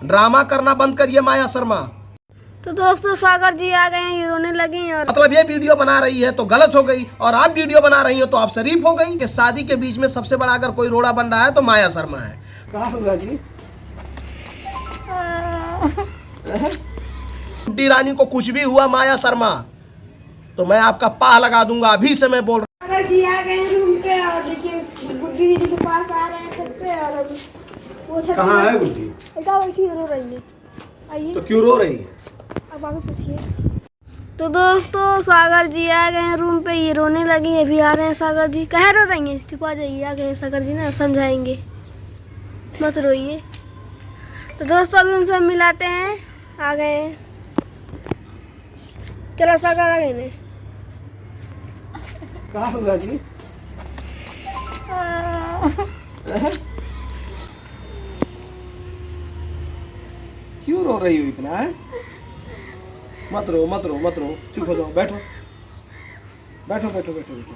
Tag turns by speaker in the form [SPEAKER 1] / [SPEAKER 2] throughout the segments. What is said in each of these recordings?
[SPEAKER 1] Drama करना बंद करिए माया शर्मा।
[SPEAKER 2] तो दोस्तों सागर जी आ गए हैं, रोने लगे हैं। और
[SPEAKER 1] मतलब ये वीडियो बना रही है तो गलत हो गई, और आप वीडियो बना रही हो तो आप शरीफ हो गई। कि शादी के बीच में सबसे बड़ा अगर कोई रोड़ा बन रहा है तो माया शर्मा है। कहाँ होगा जी? गुड्डी रानी को कुछ भी हुआ माया शर्मा तो मैं आपका पाह लगा दूंगा। अभी से मैं बोल रहा
[SPEAKER 2] सागर जी आ गए हैं रूम पे, और देखिए गुड्डी दीदी के पास आ रहे हैं छत पे। और वो छत
[SPEAKER 1] कहाँ है गुड्डी?
[SPEAKER 2] बेटा बैठी रो रही है। आइए
[SPEAKER 1] तो क्यों रो रही है?
[SPEAKER 2] अब आगे पूछिए। तो दोस्तों सागर जी आ गए हैं रूम पे, ये रोने लगी है। अभी आ रहे हैं सागर जी। कहाँ रो रही हैं? चुप आ जाइए, आ गए हैं सागर जी ना, समझाएंगे, मत रोइए। तो दोस्तों अभी उनसे मिलाते हैं, आ गए हैं। चलो सागर आ गए।
[SPEAKER 1] कहाँ होगा जी? क्यों रो रही हो इतना है? मत रो मत रो मत रो, चुप हो जाओ, बैठो बैठो बैठो बैठो बैठो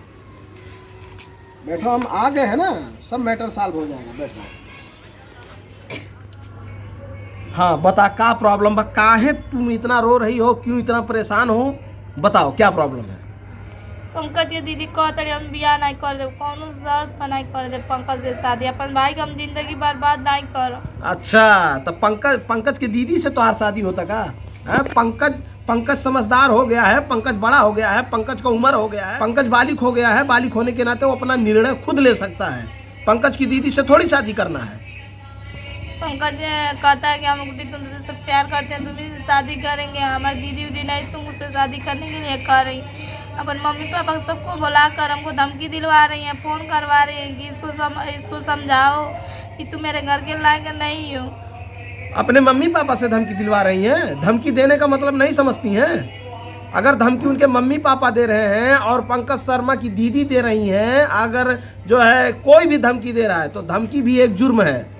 [SPEAKER 1] बैठो। हम आ गए हैं ना, सब मैटर सॉल्व हो जाएगा, बैठो। हाँ बता, क्या प्रॉब्लम बा? काहे तुम इतना रो रही हो? क्यों इतना परेशान हो? बताओ क्या प्रॉब्लम है?
[SPEAKER 3] पंकज के दीदी कहते हम बियाह नहीं कर दे, कौन शर्त पर नहीं कर दे पंकज से शादी। अपन भाई के हम जिंदगी बर्बाद नहीं कर।
[SPEAKER 1] अच्छा, तो पंकज के दीदी से तो शादी होता का? है पंकज समझदार हो गया है, पंकज बड़ा हो गया है, पंकज का उम्र हो गया है, पंकज बालिक हो गया है। बालिक होने के नाते वो अपना निर्णय खुद ले सकता है। पंकज की दीदी से थोड़ी शादी करना है।
[SPEAKER 3] पंकज कहता है कि हम तुमसे सब प्यार करते हैं, तुम्ही से शादी करेंगे। हमारी दीदी उदी नहीं तुम उससे शादी करने के लिए कर रही। अपन मम्मी पापा सबको बुला कर हमको धमकी दिलवा रही हैं, फ़ोन करवा रही हैं कि इसको समझाओ कि तुम मेरे घर के लायक नहीं हो।
[SPEAKER 1] अपने मम्मी पापा से धमकी दिलवा रही हैं? धमकी देने का मतलब नहीं समझती हैं? अगर धमकी उनके मम्मी पापा दे रहे हैं और पंकज शर्मा की दीदी दे रही हैं, अगर जो है कोई भी धमकी दे रहा है तो धमकी भी एक जुर्म है।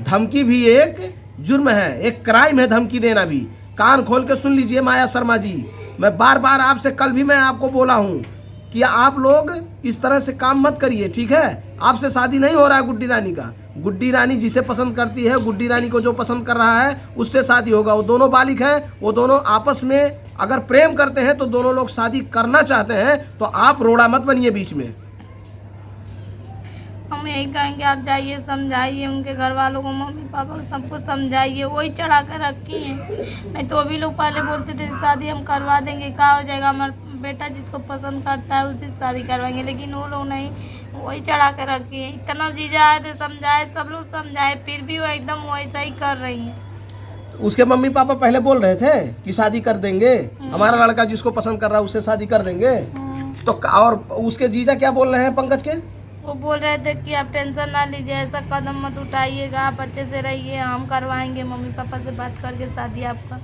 [SPEAKER 1] धमकी भी एक जुर्म है, एक क्राइम है धमकी देना भी। कान खोल के सुन लीजिए माया शर्मा जी, मैं बार बार आपसे, कल भी मैं आपको बोला हूँ कि आप लोग इस तरह से काम मत करिए, ठीक है? आपसे शादी नहीं हो रहा है गुड्डी रानी का। गुड्डी रानी जिसे पसंद करती है, गुड्डी रानी को जो पसंद कर रहा है उससे शादी होगा। वो दोनों बालिक हैं, वो दोनों आपस में अगर प्रेम करते हैं तो दोनों लोग शादी करना चाहते हैं। तो आप रोड़ा मत बनिए बीच में।
[SPEAKER 3] हम यही कहेंगे आप जाइए समझाइए उनके घर वालों को, मम्मी पापा को सबको समझाइए। वही चढ़ा कर रखी हैं, नहीं तो अभी लोग पहले बोलते थे शादी हम करवा देंगे, क्या हो जाएगा, हमारा बेटा जिसको पसंद करता है उसी से शादी करवाएंगे। लेकिन वो लोग नहीं, वही चढ़ा कर रखी है। इतना जीजा आए थे समझाए, सब लोग समझाए, फिर भी वो एकदम वैसा ही कर रही हैं।
[SPEAKER 1] उसके मम्मी पापा पहले बोल रहे थे कि शादी कर देंगे, हमारा लड़का जिसको पसंद कर रहा है उससे शादी कर देंगे। तो और उसके जीजा क्या बोल रहे हैं पंकज के?
[SPEAKER 3] वो बोल रहे थे कि आप टेंशन ना लीजिए, ऐसा कदम मत उठाइएगा, आप अच्छे से रहिए, हम करवाएंगे मम्मी पापा से बात करके शादी आपका।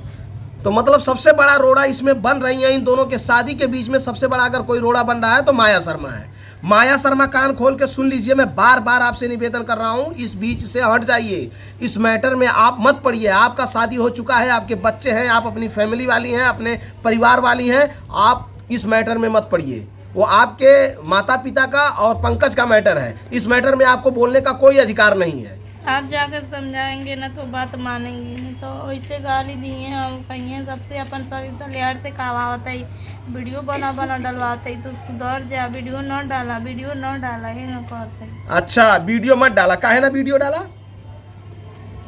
[SPEAKER 1] तो मतलब सबसे बड़ा रोड़ा इसमें बन रही है, इन दोनों के शादी के बीच में सबसे बड़ा अगर कोई रोड़ा बन रहा है तो माया शर्मा है। माया शर्मा कान खोल के सुन लीजिए, मैं बार बार आपसे निवेदन कर रहा हूं, इस बीच से हट जाइए। इस मैटर में आप मत पड़िए। आपका शादी हो चुका है, आपके बच्चे हैं, आप अपनी फैमिली वाली हैं, अपने परिवार वाली हैं। आप इस मैटर में मत पड़िए। वो आपके माता पिता का और पंकज का मैटर है। इस मैटर में आपको बोलने का कोई अधिकार नहीं है।
[SPEAKER 3] आप जाकर समझाएंगे ना तो बात मानेंगे, नहीं तो वैसे गाली दिए हम कहिए सबसे अपन सलेहर से कहवावत है, वीडियो बना डलवाते तो सुधर जा, वीडियो न डाला ही न करते।
[SPEAKER 1] अच्छा वीडियो मत डाला, काहे ना वीडियो डाला?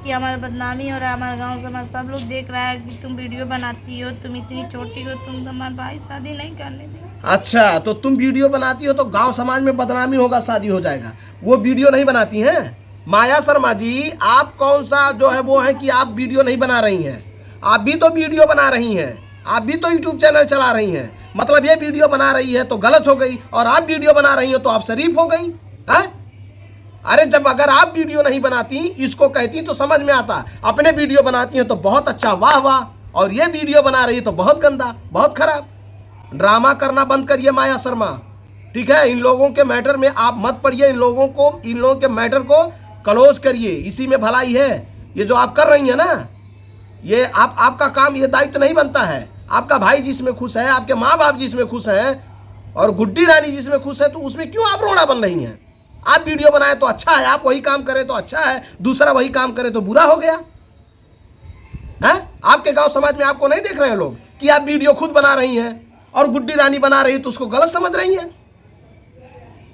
[SPEAKER 3] कि हमारा बदनामी हो रहा है, हमारे गांव समाज सब लोग देख रहा है कि तुम वीडियो बनाती हो, तुम इतनी छोटी हो, तुम हमारे भाई शादी नहीं करने दे।
[SPEAKER 1] अच्छा, तो तुम वीडियो बनाती हो तो गांव समाज में बदनामी होगा, शादी हो जाएगा। वो वीडियो नहीं बनाती हैं। माया शर्मा जी, आप कौन सा जो है वो है कि आप वीडियो नहीं बना रही हैं? आप भी तो वीडियो बना रही हैं, आप भी तो यूट्यूब चैनल चला रही हैं। मतलब ये वीडियो बना रही है तो गलत हो गई, और आप वीडियो बना रही हो तो आप शरीफ हो गई हैं? अरे जब अगर आप वीडियो नहीं बनाती, इसको कहती तो समझ में आता। अपने वीडियो बनाती हैं तो बहुत अच्छा, वाह वाह, और ये वीडियो बना रही है तो बहुत गंदा, बहुत खराब। ड्रामा करना बंद करिए माया शर्मा, ठीक है? इन लोगों के मैटर में आप मत पड़िए। इन लोगों के मैटर को क्लोज करिए, इसी में भलाई है। ये जो आप कर रही हैं ना, ये आपका काम, ये दायित्व नहीं बनता है। आपका भाई जिसमें खुश है, आपके माँ बाप जिसमें खुश हैं, और गुड्डी रानी जिसमें खुश है, तो उसमें क्यों आप रोड़ा बन रही हैं? आप वीडियो बनाए तो अच्छा है, आप वही काम करें तो अच्छा है, दूसरा वही काम करे तो बुरा हो गया। आपके गांव समाज में आपको नहीं देख रहे हैं लोग कि आप वीडियो खुद बना रही हैं और गुड्डी रानी बना रही है, तो उसको गलत समझ रही हैं?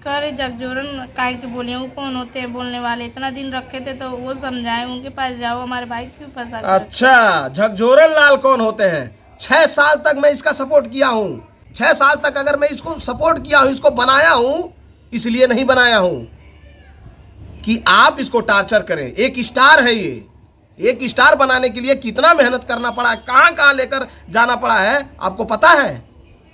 [SPEAKER 3] कह रहे जगजोरन काहे के बोले, वो कौन होते हैं बोलने वाले? इतना दिन रखे थे तो वो समझाए, उनके पास जाओ, हमारे भाई क्यों फंसा?
[SPEAKER 1] अच्छा, झकझोरन लाल कौन होते हैं? 6 साल तक मैं इसका सपोर्ट किया हूं। 6 साल तक अगर मैं इसको सपोर्ट किया हूं, इसको बनाया हूं, इसलिए नहीं बनाया हूं कि आप इसको टार्चर करें। एक स्टार है ये, एक स्टार बनाने के लिए कितना मेहनत करना पड़ा है, कहां कहां लेकर जाना पड़ा है, आपको पता है?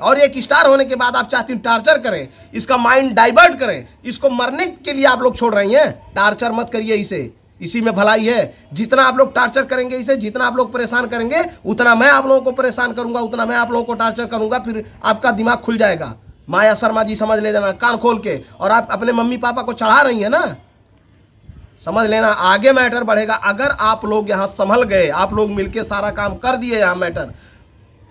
[SPEAKER 1] और एक स्टार होने के बाद आप चाहती हैं टार्चर करें, इसका माइंड डाइवर्ट करें, इसको मरने के लिए आप लोग छोड़ रही हैं। टार्चर मत करिए इसे, इसी में भलाई है। जितना आप लोग टार्चर करेंगे इसे, जितना आप लोग परेशान करेंगे, उतना मैं आप लोगों को परेशान करूंगा, उतना मैं आप लोगों को टार्चर करूंगा। फिर आपका दिमाग खुल जाएगा। माया शर्मा जी समझ ले जाना कान खोल के। और आप अपने मम्मी पापा को चढ़ा रही हैं ना, समझ लेना आगे मैटर बढ़ेगा। अगर आप लोग यहाँ संभल गए, आप लोग मिलके सारा काम कर दिए, यहाँ मैटर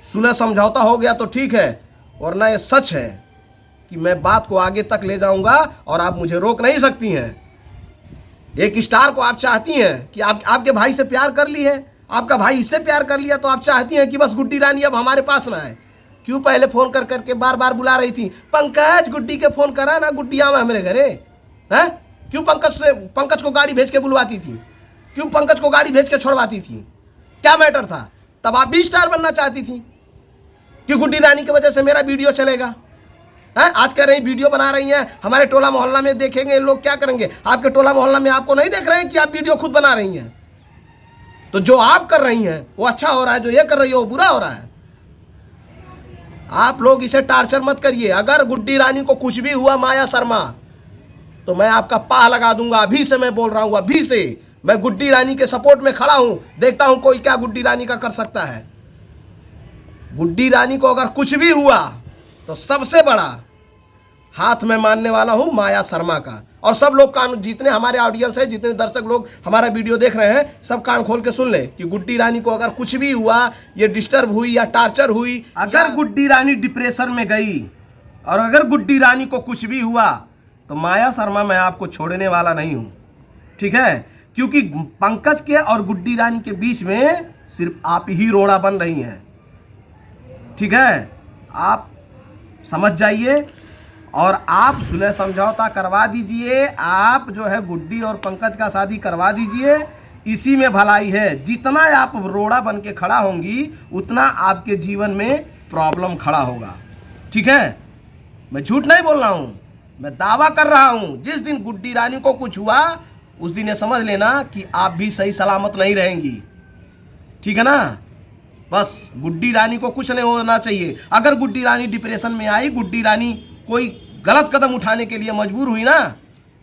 [SPEAKER 1] सुलह समझौता हो गया तो ठीक है, वरना ये सच है कि मैं बात को आगे तक ले जाऊंगा और आप मुझे रोक नहीं सकती हैं। एक स्टार को आप चाहती हैं कि आपके भाई से प्यार कर ली है, आपका भाई इससे प्यार कर लिया, तो आप चाहती हैं कि बस गुड्डी रानी अब हमारे पास ना आए। क्यों पहले फोन कर करके बार बार बुला रही थी? पंकज गुड्डी के फोन करा ना, गुड्डी आवा हमारे घरे है? क्यों पंकज को गाड़ी भेज के बुलवाती थी? क्यों पंकज को गाड़ी भेज के छोड़वाती थी? क्या मैटर था? तब आप भी स्टार बनना चाहती थी कि गुड्डी रानी की वजह से मेरा वीडियो चलेगा है? आज कह रही वीडियो बना रही हैं, हमारे टोला मोहल्ला में देखेंगे लोग, क्या करेंगे? आपके टोला मोहल्ला में आपको नहीं देख रहे हैं कि आप वीडियो खुद बना रही हैं? तो जो आप कर रही हैं वो अच्छा हो रहा है, जो ये कर रही है वो बुरा हो रहा है। आप लोग इसे टार्चर मत करिए। अगर गुड्डी रानी को कुछ भी हुआ माया शर्मा, तो मैं आपका पाह लगा दूंगा। अभी से मैं बोल रहा हूं, अभी से मैं गुड्डी रानी के सपोर्ट में खड़ा हूं। देखता हूं कोई क्या गुड्डी रानी का कर सकता है। गुड्डी रानी को अगर कुछ भी हुआ तो सबसे बड़ा हाथ में मानने वाला हूं माया शर्मा का। और सब लोग कान, जितने हमारे ऑडियंस है, जितने दर्शक लोग हमारा वीडियो देख रहे हैं, सब कान खोल के सुन ले कि गुड्डी रानी को अगर कुछ भी हुआ, ये डिस्टर्ब हुई या टार्चर हुई, अगर गुड्डी रानी डिप्रेशन में गई और अगर गुड्डी रानी को कुछ भी हुआ, तो माया शर्मा मैं आपको छोड़ने वाला नहीं हूं, ठीक है? क्योंकि पंकज के और गुड्डी रानी के बीच में सिर्फ आप ही रोड़ा बन रही हैं, ठीक है? आप समझ जाइए और आप सुलह समझौता करवा दीजिए। आप जो है गुड्डी और पंकज का शादी करवा दीजिए, इसी में भलाई है। जितना आप रोड़ा बन के खड़ा होंगी, उतना आपके जीवन में प्रॉब्लम खड़ा होगा, ठीक है? मैं झूठ नहीं बोल रहा हूँ, मैं दावा कर रहा हूँ। जिस दिन गुड्डी रानी को कुछ हुआ, उस दिन ये समझ लेना कि आप भी सही सलामत नहीं रहेंगी, ठीक है ना? बस गुड्डी रानी को कुछ नहीं होना चाहिए। अगर गुड्डी रानी डिप्रेशन में आई, गुड्डी रानी कोई गलत कदम उठाने के लिए मजबूर हुई ना,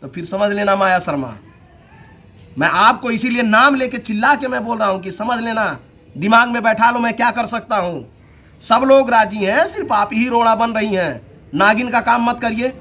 [SPEAKER 1] तो फिर समझ लेना माया शर्मा, मैं आपको इसीलिए नाम लेके चिल्ला के मैं बोल रहा हूं कि समझ लेना, दिमाग में बैठा लो मैं क्या कर सकता हूं। सब लोग राजी हैं, सिर्फ आप ही रोड़ा बन रही हैं। नागिन का काम मत करिए,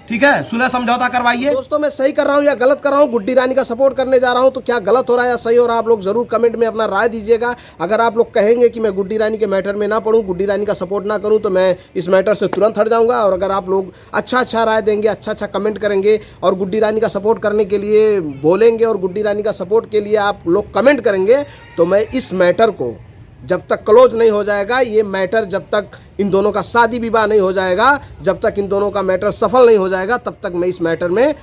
[SPEAKER 1] ठीक है? सुलह समझौता करवाइए। दोस्तों, मैं सही कर रहा हूं या गलत कर रहा हूं? गुड्डी रानी का सपोर्ट करने जा रहा हूं, तो क्या गलत हो रहा है या सही हो रहा है, आप लोग जरूर कमेंट में अपना राय दीजिएगा। अगर आप लोग कहेंगे कि मैं गुड्डी रानी के मैटर में ना पढ़ूं, गुड्डी रानी का सपोर्ट ना करूं, तो मैं इस मैटर से तुरंत हट जाऊंगा। और अगर आप लोग अच्छा राय देंगे, अच्छा कमेंट करेंगे और गुड्डी रानी का सपोर्ट करने के लिए बोलेंगे और गुड्डी रानी का सपोर्ट के लिए आप लोग कमेंट करेंगे, तो मैं इस मैटर को जब तक क्लोज नहीं हो जाएगा, ये मैटर जब तक इन दोनों का शादी विवाह नहीं हो जाएगा, जब तक इन दोनों का मैटर सफल नहीं हो जाएगा, तब तक मैं इस मैटर में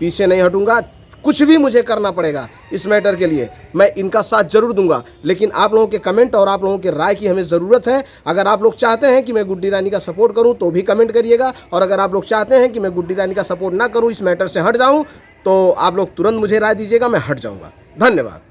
[SPEAKER 1] पीछे नहीं हटूंगा। कुछ भी मुझे करना पड़ेगा इस मैटर के लिए, मैं इनका साथ जरूर दूंगा। लेकिन आप लोगों के कमेंट और आप लोगों के राय की हमें ज़रूरत है। अगर आप लोग चाहते हैं कि मैं गुड्डी रानी का सपोर्ट करूं, तो भी कमेंट करिएगा। और अगर आप लोग चाहते हैं कि मैं गुड्डी रानी का सपोर्ट ना करूं, इस मैटर से हट जाऊं, तो आप लोग तुरंत मुझे राय दीजिएगा, मैं हट जाऊंगा। धन्यवाद।